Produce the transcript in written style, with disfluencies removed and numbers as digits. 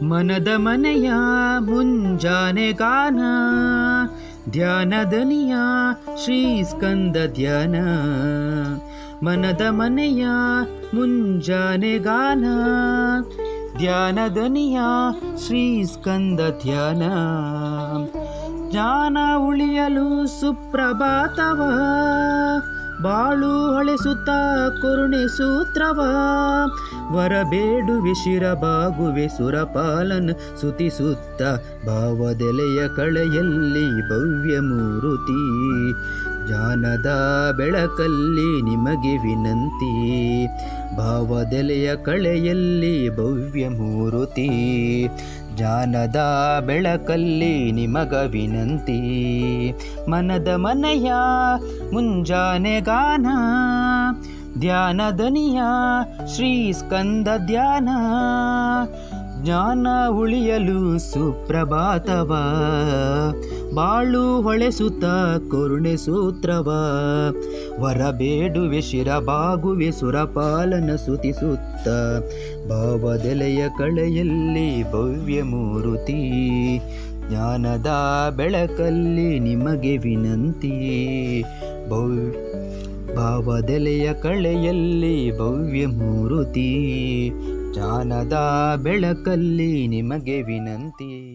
ಮನದ ಮನೆಯ ಮುಂಜಾನೆ ಗಾನ, ಧ್ಯಾನದನಿಯ ಶ್ರೀ ಸ್ಕಂದ ಧ್ಯಾನ. ಮನದ ಮನೆಯ ಮುಂಜಾನೆ ಗಾನ, ಧ್ಯಾನದನಿಯ ಶ್ರೀ ಸ್ಕಂದ ಧ್ಯಾನ. ಜ್ಞಾನ ಉಳಿಯಲು ಸುಪ್ರಭಾತವ, ಬಾಳು ಹೊಳೆಸುತ್ತ ಕರುಣೆ ಸೂತ್ರವ. ವರಬೇಡುವೆ ಶಿರಬಾಗುವೆ ಸುರಪಾಲನ ಸುತಿಸುತ್ತ, ಭಾವದೆಲೆಯ ಕಳೆಯಲ್ಲಿ ಭವ್ಯ ಮೂರುತಿ. ಜ್ಞಾನದ ಬೆಳಕಲ್ಲಿ ನಿಮಗೆ ವಿನಂತಿ, ಭಾವದೆಲೆಯ ಕಳೆಯಲ್ಲಿ ಭವ್ಯ ಮೂರುತಿ. ಜ್ಞಾನದ ಬೆಳಕಲ್ಲಿ ನಿಮಗ ವಿನಂತಿ. ಮನದ ಮನೆಯ ಮುಂಜಾನೆ ಗಾನ, ಧ್ಯಾನದನಿಯ ಶ್ರೀ ಸ್ಕಂದ ಧ್ಯಾನ. ಜ್ಞಾನ ಉಳಿಯಲು ಸುಪ್ರಭಾತವ, ಬಾಳು ಹೊಳೆಸುತ್ತ ಕರುಣೆ ಸೂತ್ರವ. ವರಬೇಡುವೆ ಶಿರಬಾಗುವೆ ಸುರಪಾಲನ ಸುತಿಸುತ್ತ, ಭಾವದೆಲೆಯ ಕಳೆಯಲ್ಲಿ ಭವ್ಯ ಮೂರುತಿ. ಜ್ಞಾನದ ಬೆಳಕಲ್ಲಿ ನಿಮಗೆ ವಿನಂತಿ, ಭಾವದೆಲೆಯ ಕಳೆಯಲ್ಲಿ ಭವ್ಯ ಮೂರುತಿ. ಜ್ಞಾನದ ಬೆಳಕಲ್ಲಿ ನಿಮಗೆ ವಿನಂತಿ.